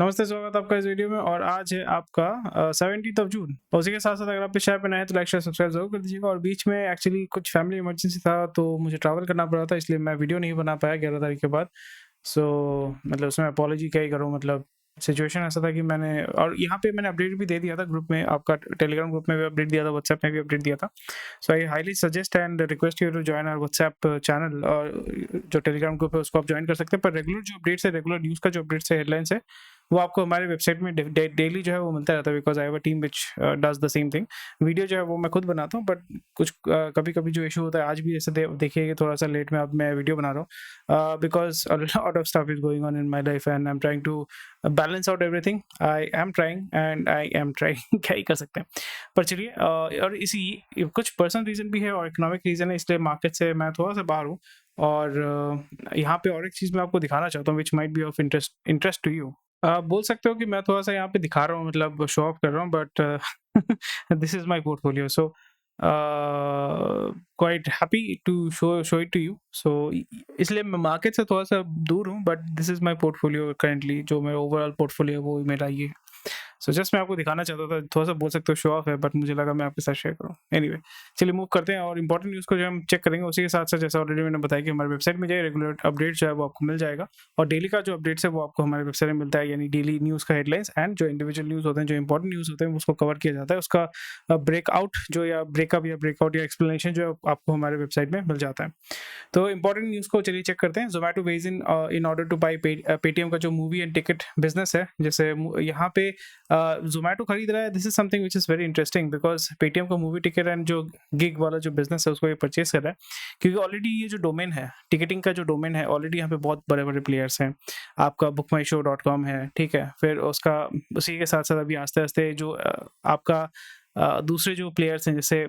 नमस्ते, स्वागत है आपका इस वीडियो में। और आज है आपका 17 जून। और उसी के साथ साथ अगर आप इस चैनल पे नए हैं तो लाइक शेयर सब्सक्राइब जरूर कर दीजिएगा। और बीच में एक्चुअली कुछ फैमिली इमरजेंसी था तो मुझे ट्रैवल करना पड़ा था, इसलिए मैं वीडियो नहीं बना पाया 11 तारीख के बाद। मतलब उसमें अपॉलॉजी क्या ही करूँ, मतलब सिचुएशन ऐसा था कि और यहाँ पे मैंने अपडेट भी दे दिया था ग्रुप में, आपका टेलीग्राम ग्रुप में भी अपडेट दिया था, व्हाट्सएप में भी अपडेट दिया था। So I highly suggest and request you to join our WhatsApp channel, और जो टेलीग्राम ग्रुप है उसको आप ज्वाइन कर सकते हैं। पर रेगुलर जो अपडेट्स है, रेगुलर न्यूज़ का जो अपडेट्स है, हेडलाइंस है, वो आपको हमारे वेबसाइट में डेली जो है वो मिलता रहता है। Because I have a team which does the same thing. Video जो है वो मैं खुद बनाता हूँ, बट कुछ कभी कभी जो इशू होता है, आज भी जैसे देखिए कि थोड़ा सा लेट में अब मैं वीडियो बना रहा हूँ, because a lot of stuff is going on in my life and I am trying to balance out everything. I am trying क्या ही कर सकते हैं। पर चलिए, और इसी कुछ पर्सनल रीजन भी है और इकोनॉमिक रीजन है, इसलिए मार्केट से मैं थोड़ा सा बाहर हूँ। और यहाँ पे और एक चीज़ मैं आपको दिखाना चाहता हूँ which might be of interest to you. आप बोल सकते हो कि मैं थोड़ा सा यहाँ पे दिखा रहा हूँ, मतलब शो ऑफ कर रहा हूँ, but this is my portfolio. So quite happy to show it to you. So इसलिए मैं मार्केट से थोड़ा सा दूर हूँ, but this is my portfolio currently. जो मेरा ओवरऑल पोर्टफोलियो है वो मेरा ये है। सो जस्ट मैं आपको दिखाना चाहता था, थोड़ा सा बोल सकते हो शो ऑफ है, बट मुझे लगा मैं आपके साथ शेयर करूँ। एनीवे, चलिए मूव करते हैं और इंपॉर्टेंट न्यूज़ को जो हम चेक करेंगे। उसी के साथ साथ जैसा ऑलरेडी मैंने बताया कि हमारे वेबसाइट में जाए, रेगुलर अपडेट जो है वो आपको मिल जाएगा। और डेली का जो अपडेट्स है वो आपको हमारे वेबसाइट में मिलता है, यानी डेली न्यूज़ का हेडलाइंस एंड जो इंडिविजुअल न्यूज़ होते हैं, जो इंपॉर्टेंट न्यूज़ होते हैं, उसको कवर किया जाता है। उसका ब्रेकआउट जो या ब्रेकअप या ब्रेकआउट या एक्सप्लेनेशन जो है आपको हमारे वेबसाइट में मिल जाता है। तो इंपॉर्टेंट न्यूज़ को चलिए चेक करते हैं। Zomato ways in order two by Paytm का जो मूवी एंड टिकट बिजनेस है, जैसे यहाँ पे जोमेटो खरीद रहा है। This is something which is very interesting, because Paytm का मूवी टिकट एंड जो गिग वाला जो बिजनेस है उसको ये परचेज कर रहा है। क्योंकि ऑलरेडी ये जो डोमेन है, टिकटिंग का जो डोमेन है, ऑलरेडी यहाँ पे बहुत बड़े बड़े प्लेयर्स हैं। आपका bookmyshow.com है, ठीक है। फिर उसका उसी के साथ साथ अभी आस्ते आस्ते जो आपका दूसरे जो प्लेयर्स हैं, जैसे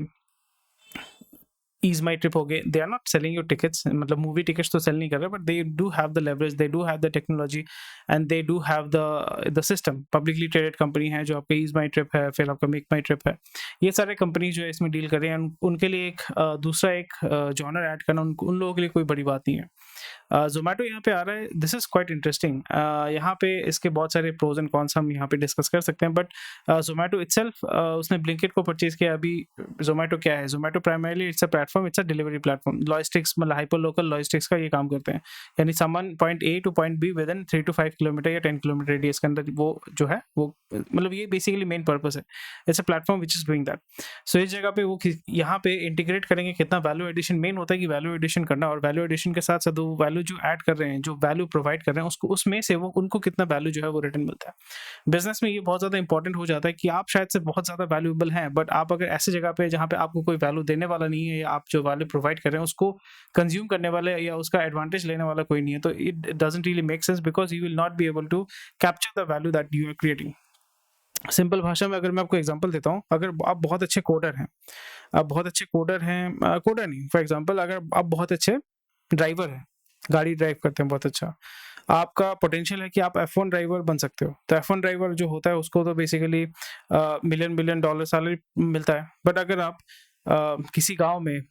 ईज माई ट्रिप हो गए, they are not selling your tickets, मतलब मूवी टिकट्स तो सेल नहीं कर रहे, but they do have the leverage, they do have the technology and they do have the system. Publicly traded company है जो आपका ईज माई ट्रिप है, फिर आपका मेक माई ट्रिप है। ये सारे कंपनी जो है इसमें डील कर रहे हैं। उनके लिए एक दूसरा एक जॉनर ऐड करना उन लोगों के लिए कोई बड़ी बात नहीं है। जोमेटो यहाँ पे आ रहा है, दिस इज क्वाइट इंटरेस्टिंग। यहाँ पे इसके बहुत सारे प्रोज एंड कॉन्स हम यहाँ पे डिस्कस कर सकते हैं। बट जोमेटो इटसेल्फ, उसने ब्लिंकिट को परचेज किया। अभी जोमेटो क्या है? Zomato primarily it's a platform, it's a delivery platform. Logistics, मतलब हाइपर लोकल लॉजिस्टिक्स का ये काम करते हैं। यानी someone point A two point be with in 3 to 5 kilometre या 10 किलोमीटर रेडियस के अंदर वो जो है वो, मतलब ये बेसिकली मेन पर्पस है। It's a platform which is doing that. So इस जगह पे वो यहाँ पे इंटीग्रेट करेंगे कितना वैल्यू एडिशन। मेन होता है कि वैल्यू एडिशन करना, और वैल्यू एडिशन के साथ साथ वो वैल्यू जो ऐड कर रहे हैं, जो वैल्यू प्रोवाइड कर रहे हैं, उसको उसमें से वो उनको कितना वैल्यू जो है वो रिटर्न मिलता है। बिजनेस में ये बहुत ज़्यादा इंपॉर्टेंट हो जाता है कि आप शायद से बहुत ज़्यादा वैल्यूएबल हैं, बट आप अगर ऐसी जगह पे जहाँ पे आपको कोई वैल्यू देने वाला नहीं है, या आप जो वैल्यू प्रोवाइड कर रहे हैं उसको कंज्यूम करने वाले या उसका एडवांटेज लेने वाला कोई नहीं है, तो it doesn't really make sense, because you will not be able to capture the value that you are creating. Simple भाषा में अगर मैं आपको एग्जांपल देता हूँ, अगर आप बहुत अच्छे कोडर हैं, कोडर नहीं, फॉर एग्जांपल अगर आप बहुत अच्छे ड्राइवर हैं, गाड़ी ड्राइव करते हैं बहुत अच्छा, आपका पोटेंशियल है कि आप F1 ड्राइवर बन सकते हो। तो F1 ड्राइवर जो होता है उसको तो बेसिकली मिलियन डॉलर सैलरी मिलता है। बट अगर आप किसी गांव में,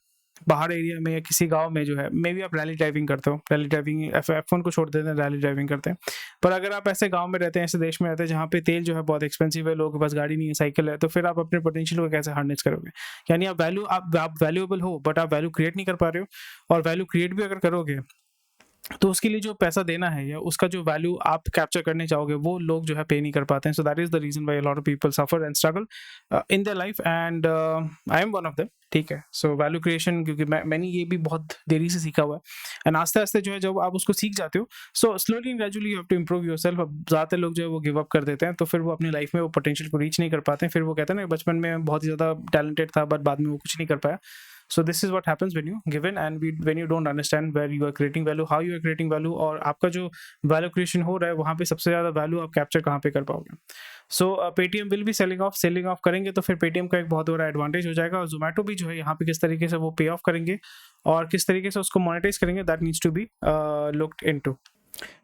पहाड़ एरिया में, या किसी गांव में जो है, मे बी आप रैली ड्राइविंग करते हो, रैली ड्राइविंग F1 को छोड़ देते हैं, रैली ड्राइविंग करते हैं। पर अगर आप ऐसे गांव में रहते हैं, ऐसे देश में रहते हैं जहाँ पे तेल जो है बहुत एक्सपेंसिव है, लोगों के पास गाड़ी नहीं है, साइकिल है, तो फिर आप अपने पोटेंशियल को कैसे हार्नेस करोगे? यानी आप वैल्यूएबल हो, बट आप वैल्यू क्रिएट नहीं कर पा रहे हो। और वैल्यू क्रिएट भी अगर करोगे तो उसके लिए जो पैसा देना है या उसका जो वैल्यू आप कैप्चर करने चाहोगे, वो लोग जो है पे नहीं कर पाते हैं। So that is the reason why a lot of people suffer and struggle in their life, and I am one of them, ठीक है। सो वैल्यू क्रिएशन, क्योंकि मैंने ये भी बहुत देरी से सीखा हुआ है, एंड आस्ते आस्ते जो है जब आप उसको सीख जाते हो, so slowly and gradually you have to improve yourself. अब ज़्यादातर लोग जो है वो गिव अप कर देते हैं, तो फिर वो अपनी लाइफ में वो पोटेंशियल को रीच नहीं कर पाते हैं। फिर वो कहते हैं ना, बचपन में बहुत ही ज़्यादा टैलेंटेड था, बट बाद में वो कुछ नहीं कर पाया। So this is what happens when you give in and when you don't understand where you are creating value, how you are creating value, और आपका जो वैल्यू क्रिएशन हो रहा है वहाँ पे सबसे ज़्यादा वैल्यू आप कैप्चर कहाँ पे कर पाओगे। So Paytm will be selling off करेंगे, तो फिर पेटीएम का एक बहुत बड़ा एडवांटेज हो जाएगा। और जोमेटो भी जो है यहाँ पे किस तरीके से वो पे ऑफ करेंगे और किस तरीके से उसको मोनेटाइज करेंगे, that needs to be looked into.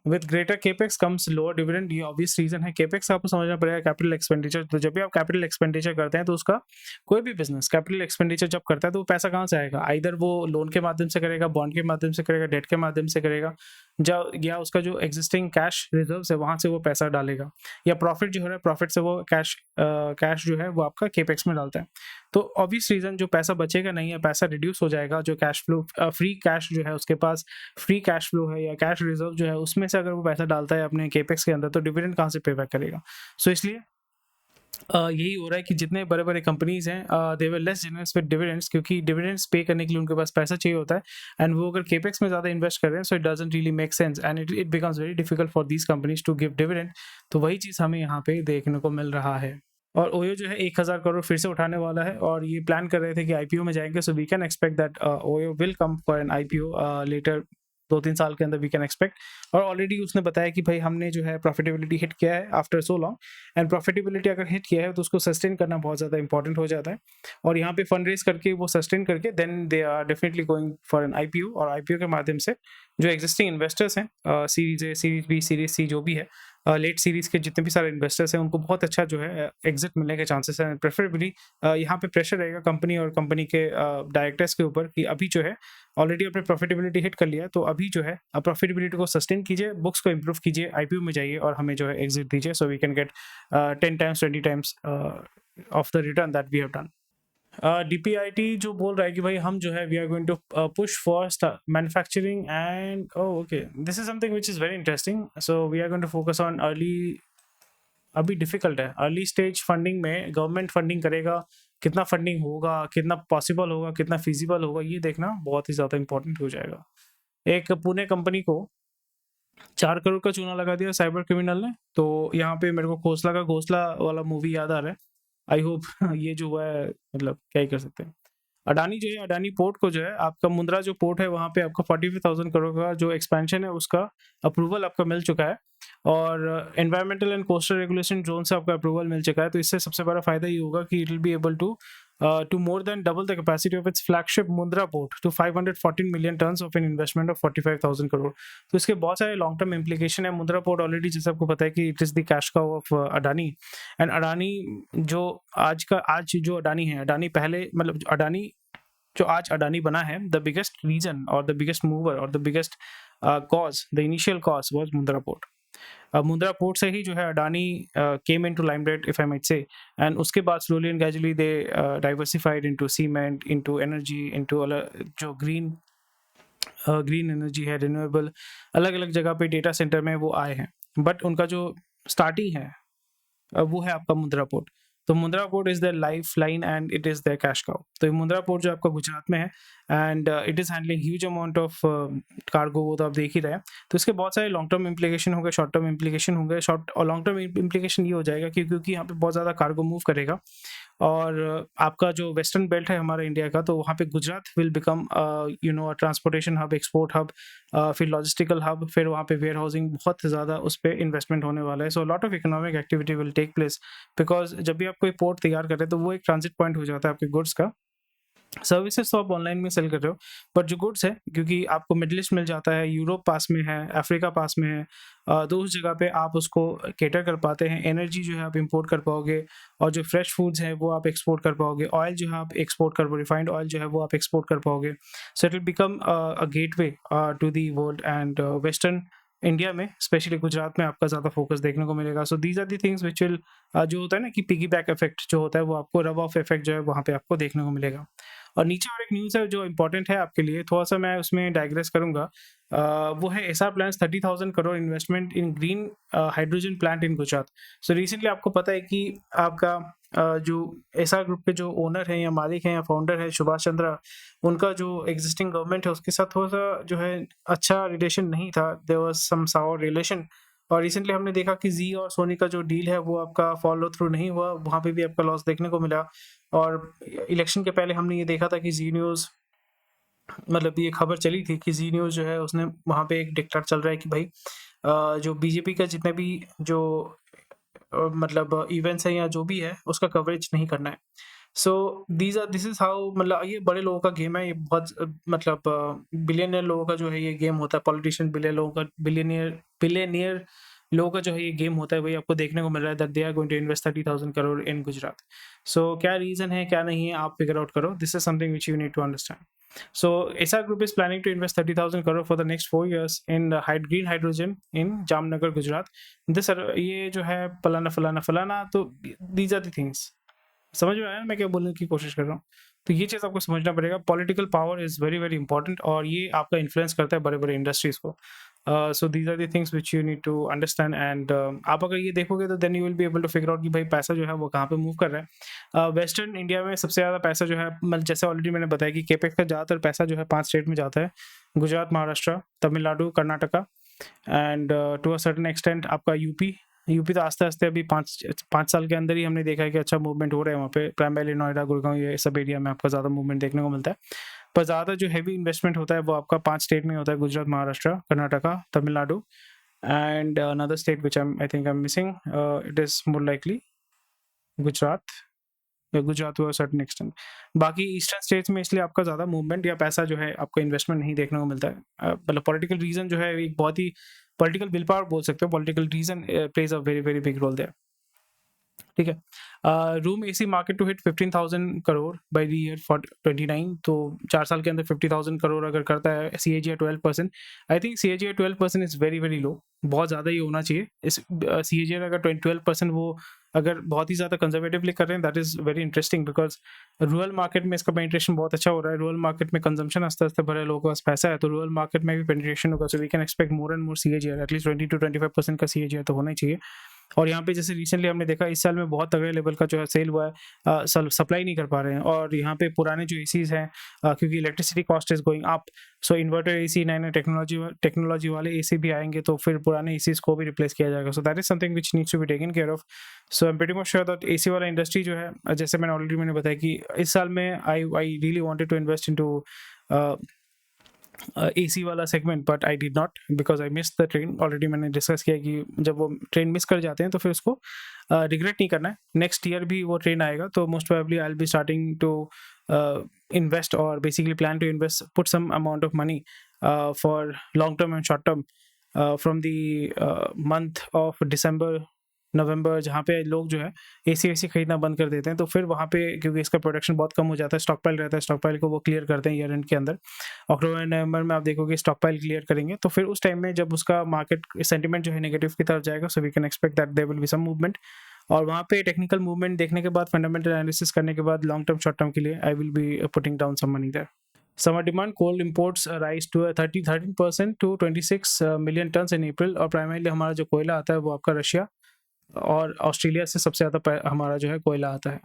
With greater capex comes lower dividend, ये ऑब्वियस रीजन है। केपेक्स आपको समझना पड़ेगा कैपिटल एक्सपेंडिचर। तो जब भी आप कैपिटल एक्सपेंडिचर करते हैं तो उसका कोई भी बिजनेस कैपिटल एक्सपेंडिचर जब करता है तो वो पैसा कहाँ से आएगा? आइदर वो लोन के माध्यम से करेगा, बॉन्ड के माध्यम से करेगा, डेट के माध्यम से करेगा, या उसका जो एग्जिस्टिंग कैश रिजर्व है वहां से वो पैसा डालेगा, या प्रॉफिट जो हो रहा है प्रॉफिट से वो कैश जो है वो आपका केपेक्स में डालता है। तो ऑब्वियस रीजन जो पैसा बचेगा नहीं है, पैसा रिड्यूस हो जाएगा, जो कैश फ्लो फ्री कैश जो है उसके पास फ्री कैश फ्लो है या कैश रिजर्व जो है उसमें से अगर वो पैसा डालता है अपने केपेक्स के अंदर तो डिविडेंड कहाँ से पे बैक करेगा? सो इसलिए यही हो रहा है कि जितने बड़े बड़े कंपनीज हैं they were less generous with dividends, क्योंकि डिविडेंड्स पे करने के लिए उनके पास पैसा चाहिए होता है, एंड वो अगर केपेक्स में ज़्यादा इन्वेस्ट कर रहे हैं so it doesn't really make sense and it becomes very difficult for these companies to give dividend. तो वही चीज़ हमें यहाँ पे देखने को मिल रहा है। और ओयो जो है 1000 करोड़ फिर से उठाने वाला है और ये प्लान कर रहे थे कि आईपीओ में जाएंगे, so we can expect that OYO will come for an IPO later, 2-3 साल के अंदर वी कैन एक्सपेक्ट। और ऑलरेडी उसने बताया कि भाई हमने जो है प्रॉफिटेबिलिटी हिट किया है after so long, and profitability अगर हिट किया है तो उसको सस्टेन करना बहुत ज़्यादा इंपॉर्टेंट हो जाता है। और यहाँ पे फंड रेज करके वो सस्टेन करके then they are definitely going for an IPO, और आईपीओ के माध्यम से जो एग्जिस्टिंग इन्वेस्टर्स हैं series A, series B, series C जो भी है, लेट सीरीज के जितने भी सारे इन्वेस्टर्स हैं उनको बहुत अच्छा जो है एग्जिट मिलने के चांसेस हैं। प्रेफरेबली यहाँ पे प्रेशर रहेगा कंपनी और कंपनी के डायरेक्टर्स के ऊपर कि अभी जो है ऑलरेडी आपने प्रॉफिटेबिलिटी हिट कर लिया है, तो अभी जो है प्रॉफिटेबिलिटी को सस्टेन कीजिए, बुक्स को इंप्रूव कीजिए, आईपीओ में जाइए और हमें जो है एग्जिट दीजिए, so we can get 10 times 20 times of the return that we have done. DPIT जो बोल रहा है कि भाई हम जो है we are going to push for manufacturing and okay, this is something which is very interesting. So we are going to focus on early, अभी डिफिकल्ट है अर्ली स्टेज फंडिंग में, गवर्नमेंट फंडिंग करेगा, कितना फंडिंग होगा, कितना possible होगा, कितना feasible होगा, ये देखना बहुत ही ज़्यादा इंपॉर्टेंट हो जाएगा। एक पुणे कंपनी को 4 करोड़ का चूना लगा दिया साइबर क्रिमिनल ने, तो यहाँ पे मेरे को घोसला का घोसला वाला मूवी याद आ रहा है। आई होप ये जो हुआ है मतलब क्या ही कर सकते हैं। अडानी जो है, अडानी पोर्ट को जो है आपका मुंद्रा जो पोर्ट है वहाँ पे आपका 45,000 करोड़ का जो एक्सपेंशन है उसका अप्रूवल आपका मिल चुका है, और environmental and coastal regulation zone से आपका अप्रूवल मिल चुका है। तो इससे सबसे बड़ा फायदा ये होगा कि it will be able to more than double the capacity of its flagship Mundra port to 514 million tons of an investment of 45,000 crore. तो इसके बहुत सारे लॉन्ग टर्म इम्प्लीकेशन है। मुंद्रा पोर्ट ऑलरेडी जैसे आपको पता है कि it is the cash cow of Adani, and Adani जो आज जो अडानी है, अडानी पहले मतलब अडानी जो आज अडानी बना है, द बिगेस्ट रीजन और द बिगेस्ट मूवर और the biggest cause, the initial cause was Mundra port. Mundra port से ही जो है Adani came into limelight if I might say, and उसके बाद slowly and gradually they diversified into cement, into energy, into जो green energy है, renewable, अलग अलग जगह पे डेटा सेंटर में वो आए हैं। बट उनका जो स्टार्टिंग है वो है आपका मुंद्रा पोर्ट। तो Mundra port is the life line and it is the cash cow. तो ये मुंद्रा पोर्ट जो आपका गुजरात में है and it is handling huge amount of cargo, वो तो आप देख ही रहे हैं। तो इसके बहुत सारे लॉन्ग टर्म इम्प्लीकेशन होंगे, शॉर्ट टर्म इम्प्लीकेशन होंगे। शॉर्ट और लॉन्ग टर्म इम्प्लीकेशन ये हो जाएगा क्योंकि यहाँ पे बहुत ज़्यादा कार्गो मूव करेगा, और आपका जो वेस्टर्न बेल्ट है हमारा इंडिया का, तो वहाँ पे Gujarat will become transportation hub, export hub, फिर लॉजिस्टिकल हब, फिर वहाँ पे वेयर हाउसिंग, बहुत ज़्यादा उस पर इन्वेस्टमेंट होने वाला है। So lot of economic activity will take place, because जब भी आप कोई पोर्ट तैयार कर रहे हैं तो वो एक ट्रांजिट पॉइंट हो जाता है आपके गुड्स का। सर्विसेज तो आप ऑनलाइन में सेल कर रहे हो, बट जो गुड्स है क्योंकि आपको मिडिल ईस्ट मिल जाता है, यूरोप पास में है, अफ्रीका पास में है, तो उस जगह पे आप उसको केटर कर पाते हैं। एनर्जी जो है आप इंपोर्ट कर पाओगे, और जो फ्रेश फूड्स हैं वो आप एक्सपोर्ट कर पाओगे। ऑयल जो है आप एक्सपोर्ट कर पाओगे, रिफाइंड ऑयल जो है वो आप एक्सपोर्ट कर पाओगे। So it will become a gateway to the world, and western India में स्पेशली गुजरात में आपका ज़्यादा फोकस देखने को मिलेगा। So these are the things which will जो होता है ना कि पिगी बैक इफेक्ट जो होता है वो आपको रब ऑफ इफेक्ट जो है वहाँ पे आपको देखने को मिलेगा। और नीचे और एक न्यूज़ है जो इंपॉर्टेंट है आपके लिए, थोड़ा सा मैं उसमें डाइग्रेस करूंगा। वो है SR plans 30,000 crore investment in green hydrogen plant in Gujarat. So recently आपको पता है कि आपका जो एसआर ग्रुप के जो ओनर है या मालिक हैं या फाउंडर है सुभाष चंद्रा, उनका जो एग्जिस्टिंग गवर्नमेंट है उसके साथ थोड़ा सा जो है अच्छा रिलेशन नहीं था, there was some sour relation. और रिसेंटली हमने देखा कि जी और सोनी का जो डील है वो आपका फॉलो थ्रू नहीं हुआ, वहाँ पे भी आपका लॉस देखने को मिला। और इलेक्शन के पहले हमने ये देखा था कि जी न्यूज़, मतलब ये खबर चली थी कि जी न्यूज़ जो है उसने वहाँ पे एक डिक्टेट चल रहा है कि भाई जो बीजेपी का जितने भी जो मतलब इवेंट्स है या जो भी है उसका कवरेज नहीं करना है। सो दिस इज हाउ, मतलब ये बड़े लोगों का गेम है, ये बहुत मतलब बिलियनियर लोगों का जो है ये गेम होता है, पॉलिटिशियन बिलियनियर लोगों का जो है ये गेम होता है, वही आपको देखने को मिल रहा है that they are going to invest 30,000 crore in Gujarat. सो क्या रीजन है क्या नहीं है आप फिगर आउट करो, this is something which you need to understand. So Essar Group is planning to invest 30,000 crore for the next 4 years in the green hydrogen in Jamnagar, Gujarat. This ये जो है फलाना फलाना फलाना, तो these are the things। समझ में आया मैं क्या बोलने की कोशिश कर रहा हूँ? तो ये चीज़ आपको समझना पड़ेगा, political power is very, very important, और ये आपका इन्फ्लुएंस करता है बड़े-बड़े इंडस्ट्रीज़ को। So these are the things which you need to understand, and आप अगर ये देखोगे तो then you will be able to figure out कि भाई पैसा जो है वो कहाँ पे मूव कर रहा है। वेस्टर्न इंडिया में सबसे ज़्यादा पैसा जो है, मतलब जैसे ऑलरेडी मैंने बताया कि केपेक्स का ज़्यादातर पैसा जो है 5 स्टेट में जाता है, Gujarat, Maharashtra, Tamil Nadu, Karnataka, and to a certain extent आपका यूपी। यूपी तो आस्ते-आस्ते अभी 5 साल के अंदर ही हमने देखा है कि अच्छा मूवमेंट हो रहा है वहाँ पे, प्राइमरीली नोएडा, गुड़गाँव, ये सब एरिया में आपका ज़्यादा मूवमेंट देखने को मिलता है। पर ज़्यादा जो हेवी इन्वेस्टमेंट होता है वो आपका 5 स्टेट में होता है, Gujarat, Maharashtra, Karnataka, Tamil Nadu, and another state which I think I am missing, it is more likely Gujarat, या Gujarat to a certain extent. बाकी ईस्टर्न स्टेट्स में इसलिए आपका ज़्यादा मूवमेंट या पैसा जो है आपको इन्वेस्टमेंट नहीं देखने को मिलता है। मतलब पॉलिटिकल रीज़न जो है एक बहुत ही पॉलिटिकल विल पावर बोल सकते हो, political reason plays a very, very big role there. ठीक है। Room AC market to hit 15,000 crore by the year for 29, तो 4 साल के अंदर 50,000 करोड़ अगर करता है, CAGR 12%, I think CAGR 12% is very, very low, बहुत ज़्यादा ही होना चाहिए। इस सीएजीआर अगर 12% वो अगर बहुत ही ज़्यादा कंजर्वेटिवली कर रहे हैं, that is very interesting, because rural market में इसका पेनिट्रेशन बहुत अच्छा हो रहा है। रूरल मार्केट में कंजम्पशन आस्ते-आस्ते बढ़ रहा है, लोगों के पास पैसा है, तो रूरल मार्केट में भी पेनिट्रेशन होगा, so we can expect more and more CAGR, at least 20-25% का सीएजीआर तो होना ही चाहिए। और यहाँ पे जैसे रिसेंटली हमने देखा इस साल में बहुत तगड़े लेवल का जो है सेल हुआ है, सप्लाई नहीं कर पा रहे हैं, और यहाँ पे पुराने जो एसीज हैं, क्योंकि electricity cost is going up, so inverter AC, नए नए टेक्नोलॉजी वाले एसी भी आएंगे, तो फिर पुराने एसीज को भी रिप्लेस किया जाएगा। So that is something which needs to be taken care of. So I am pretty much sure that AC वाला इंडस्ट्री जो है, जैसे मैंने बताया कि इस साल में I really wanted to invest into AC वाला segment, but I did not because I miss the train. Already मैंने डिस्कस किया कि जब वो ट्रेन मिस कर जाते हैं तो फिर उसको रिग्रेट नहीं करना है, नेक्स्ट ईयर भी वो ट्रेन आएगा, तो most probably I will be starting to invest, or basically plan to invest, put some amount of money for long term and short term from the month of December, नवंबर, जहाँ पे लोग जो है AC वेसी खरीदना बंद कर देते हैं, तो फिर वहाँ पे क्योंकि इसका प्रोडक्शन बहुत कम हो जाता है, स्टॉक पाइल रहता है, स्टॉक पाइल को वो क्लियर करते हैं ईयर एंड के अंदर। अक्टूबर नवंबर में आप देखोगे स्टॉक पाइल क्लियर करेंगे, तो फिर उस टाइम में जब उसका मार्केट सेंटिमेंट जो है नेगेटिव की तरफ जाएगा, so we can expect that there will be some movement, और वहाँ पे टेक्निकल मूवमेंट देखने के बाद, फंडामेंटल एनालिसिस करने के बाद, लॉन्ग टर्म शॉर्ट टर्म के लिए I will be putting down some money there. Summer demand, coal imports rise to 13% to 26 million tons in April, और प्राइमरीली हमारा जो कोयला आता है वो आपका रशिया और ऑस्ट्रेलिया से सबसे ज़्यादा हमारा जो है कोयला आता है।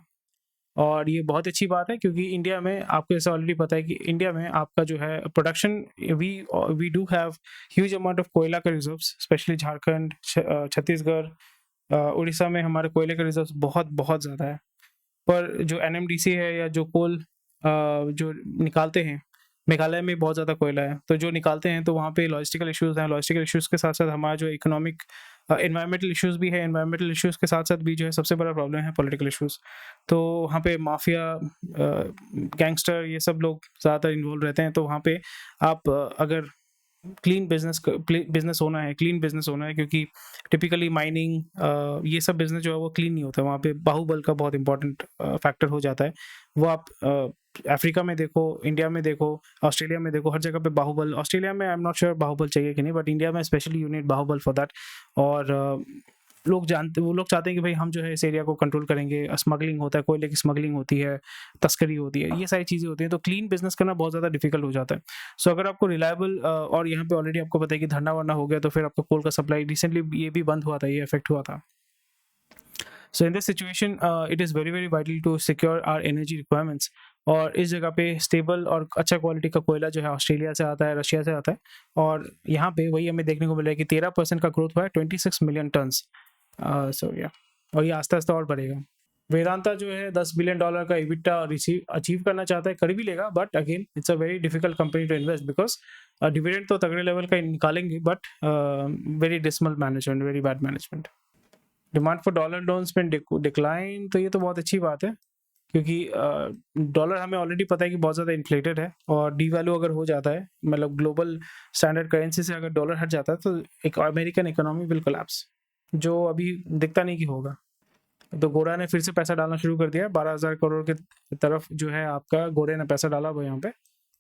और ये बहुत अच्छी बात है, क्योंकि इंडिया में आपको जैसे ऑलरेडी पता है कि इंडिया में आपका जो है production, we do have huge amount of कोयला का रिजर्व्स, स्पेशली झारखंड, छत्तीसगढ़, उड़ीसा में हमारे कोयले का रिजर्व्स बहुत बहुत ज़्यादा है। पर जो एनएमडीसी है या जो कोल जो निकालते हैं, मेघालय में बहुत ज़्यादा कोयला है, तो जो निकालते हैं तो वहाँ पे लॉजिस्टिकल इश्यूज़ हैं, लॉजिस्टिकल इश्यूज़ के साथ साथ हमारा जो इकोनॉमिक एनवायरमेंटल इश्यूज़ भी है, एनवायरमेंटल इश्यूज़ के साथ साथ भी जो है सबसे बड़ा प्रॉब्लम है पॉलिटिकल इश्यूज़। तो वहाँ पे माफिया, गैंगस्टर, ये सब लोग ज़्यादातर इन्वॉल्व रहते हैं, तो वहाँ पे आप अगर क्लीन बिजनेस होना है, क्लीन बिजनेस होना है, क्योंकि टिपिकली माइनिंग ये सब बिजनेस जो है वो क्लीन नहीं होता है, वहाँ पे बाहुबल का बहुत इंपॉर्टेंट फैक्टर हो जाता है। वो आप अफ्रीका में देखो, इंडिया में देखो, ऑस्ट्रेलिया में देखो, हर जगह पे बाहुबल। ऑस्ट्रेलिया में आई एम नॉट श्योर बाहुबल चाहिए कि नहीं, बट इंडिया में स्पेशली यू नीड बाहुबल फॉर दैट। और वो लोग चाहते हैं कि भाई हम जो है इस एरिया को कंट्रोल करेंगे, स्मगलिंग होता है, कोयले की स्मगलिंग होती है, तस्करी होती है, ये सारी चीज़ें होती हैं, तो क्लीन बिजनेस करना बहुत ज़्यादा डिफिकल्ट हो जाता है। सो अगर आपको रिलायबल, और यहाँ पे ऑलरेडी आपको पता है कि धरना वरना हो गया, तो फिर आपका कोल का सप्लाई रिसेंटली ये भी बंद हुआ था, ये इफेक्ट हुआ था। So in this situation it is very very vital to secure our energy requirements, और इस जगह पे स्टेबल और अच्छा क्वालिटी का कोयला जो है ऑस्ट्रेलिया से आता है, रशिया से आता है, और यहाँ पे वही हमें देखने को मिला है कि 13% का ग्रोथ हुआ है, 26 मिलियन टन्स। सो या, और ये आस्ते आस्ते और बढ़ेगा। वेदांता जो है $10 बिलियन का इबिटा अचीव करना चाहता है, कर भी लेगा, but again it's a very difficult company to invest, because dividend तो तगड़े लेवल का निकालेंगे, but very dismal management, very bad management. Demand for dollar loans में डिक्लाइन, तो ये तो बहुत अच्छी बात है क्योंकि डॉलर हमें ऑलरेडी पता है कि बहुत ज़्यादा इन्फ्लेटेड है, और डीवैल्यू अगर हो जाता है, मतलब ग्लोबल स्टैंडर्ड करेंसी से अगर डॉलर हट जाता है, तो एक अमेरिकन इकोनॉमी विल कोलैप्स, जो अभी दिखता नहीं कि होगा। तो गोरा ने फिर से पैसा डालना शुरू कर दिया, 12,000 करोड़ के तरफ जो है आपका गोरे ने पैसा डाला हुआ यहाँ पे।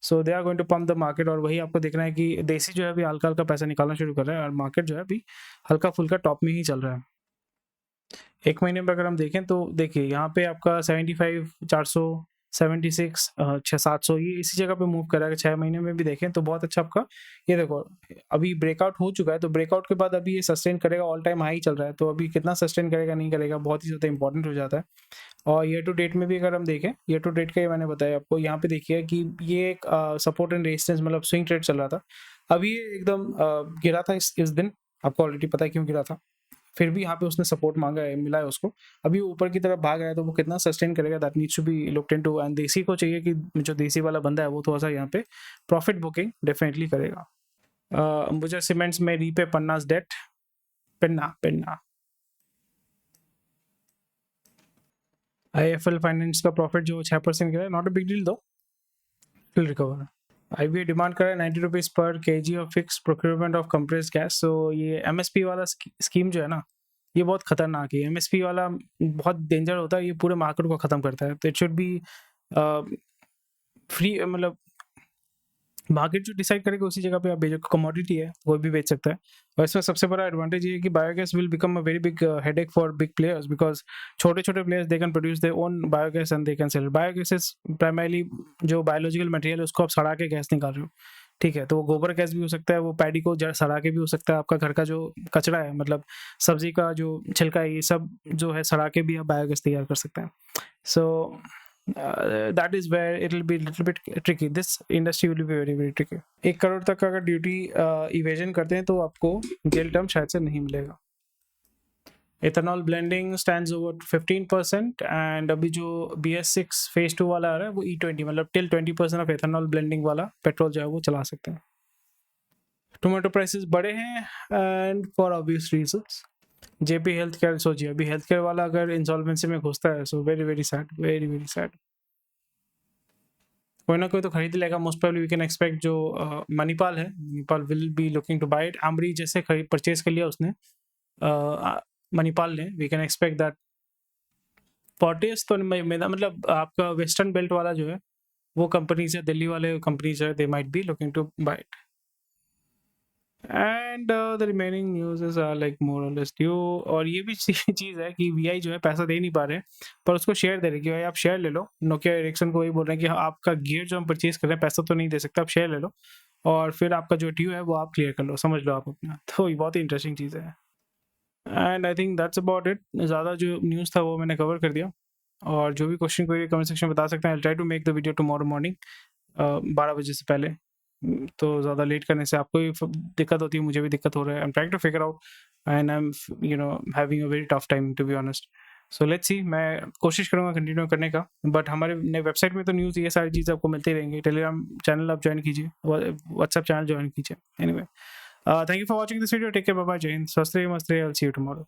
So they are going to pump the market, और वही आपको देखना है कि देसी जो है अभी हल्का हल्का पैसा निकालना शुरू कर रहा है, और मार्केट जो है अभी हल्का फुल्का टॉप में ही चल रहा है। एक महीने में अगर हम देखें तो देखिए यहाँ पे आपका 75, 400, 76, 600-700 ये इसी जगह पे मूव कर रहा है। 6 महीने में भी देखें तो बहुत अच्छा आपका, ये देखो अभी ब्रेकआउट हो चुका है, तो ब्रेकआउट के बाद अभी ये सस्टेन करेगा, ऑल टाइम हाई चल रहा है, तो अभी कितना सस्टेन करेगा नहीं करेगा बहुत ही ज़्यादा इंपॉर्टेंट हो जाता है। और ईयर टू डेट में भी अगर हम देखें, ईयर टू डेट का ये मैंने बताया आपको, यहाँ पे देखिए कि ये एक सपोर्ट एंड रेजिस्टेंस मतलब स्विंग ट्रेड चल रहा था। अभी ये एकदम गिरा था इस दिन, आपको ऑलरेडी पता है क्यों गिरा था, फिर भी यहाँ पे उसने सपोर्ट मांगा है, मिला है उसको, अभी ऊपर की तरफ भाग रहा है, तो वो कितना सस्टेन करेगा that needs to be looked into. And देसी को चाहिए कि जो देसी वाला बंदा है वो थोड़ा सा यहाँ पे प्रॉफिट बुकिंग डेफिनेटली करेगा। अंबुजा सीमेंट्स में रीपे पन्नास डेट, पेन्ना IIFL फाइनेंस का प्रॉफिट जो 6% गिरा है, not a big deal though, will recover. IBA demand कर रहा है 90 रुपीज़ पर kg of fix procurement of compressed gas. So ये MSP वाला स्कीम जो है ना, ये बहुत खतरनाक है। MSP वाला बहुत डेंजर होता है, ये पूरे मार्केट को ख़त्म करता है। तो इट शुड बी फ्री, मतलब मार्केट जो डिसाइड करेगा उसी जगह पे आप बेचो, कमोडिटी है कोई भी बेच सकता है। और इसमें सबसे बड़ा एडवांटेज ये है कि biogas will become a very big headache for big players, because छोटे छोटे players they can produce their own biogas and they can sell. Biogas is primarily जो बायोलॉजिकल मटेरियल है उसको आप सड़ा के गैस निकाल रहे हो, ठीक है। तो वो गोबर गैस भी हो सकता है, वो पैडी को जड़ सड़ा के भी हो सकता है, आपका घर का जो कचरा है मतलब सब्जी का जो छिलका है, ये सब जो है सड़ा के भी आप बायोगैस तैयार कर सकते हैं। सो that is where it will be a little bit tricky. This industry will be very very tricky. 1 crore तक का अगर ड्यूटी इवेजन करते हैं तो आपको जेल टर्म शायद से नहीं मिलेगा। Ethanol blending stands over 15%, and अभी जो BS6 फेज 2 वाला आ रहा है वो E20 मतलब टिल 20% ऑफ इथेनॉल ब्लेंडिंग वाला पेट्रोल जो है वो चला सकते हैं। टोमेटो प्राइसेस बढ़े हैं and for obvious reasons. JP health care, सोचिए अभी हेल्थ केयर वाला अगर इंसॉल्वेंसी में घुसता है, so very very sad, very very sad. कोई ना कोई तो खरीद लेगा most probably, we can expect. जो मणिपाल है, Manipal will be looking to buy it. AMRI जैसे खरीद परचेज कर लिया उसने मणिपाल ने, we can expect that. Fortis तो मेरा मतलब आपका वेस्टर्न बेल्ट वाला जो है वो कंपनीज है, दिल्ली वाले कंपनीज है, they might be looking to buy it. And the remaining news are like more or less due. और ये भी चीज़ है कि VI जो है पैसा दे नहीं पा रहे हैं, पर उसको शेयर दे रहे कि भाई आप शेयर ले लो। नोकिया एरिक्सन को वही बोल रहे हैं कि हाँ, आपका गियर जो हम परचेज कर रहे हैं पैसा तो नहीं दे सकता, आप शेयर ले लो और फिर आपका जो ड्यू है वो आप क्लियर कर लो, समझ लो आप अपना। तो ये बहुत ही इंटरेस्टिंग चीज़ है। And I think that's about it. ज़्यादा जो न्यूज़ था वो मैंने कवर कर दिया, और जो भी क्वेश्चन कोई कमेंट सेक्शन में बता सकते हैं। I try to make the video tomorrow morning 12 बजे से पहले। तो ज़्यादा लेट करने से आपको भी दिक्कत होती है, मुझे भी दिक्कत हो रहा है। I am trying to figure out and I am having a very tough time to be honest. So let's see, मैं कोशिश करूँगा कंटिन्यू करने का, बट हमारे नए वेबसाइट में तो न्यूज़ ये सारी चीज़ आपको मिलती रहेंगी। टेलीग्राम चैनल आप ज्वाइन कीजिए, व्हाट्सएप चैनल ज्वाइन कीजिए। Anyway, thank you for watching this video, take care, bye bye, जय हिंद, स्वस्थ रहिए, मस्त रहिए, I will see you tomorrow.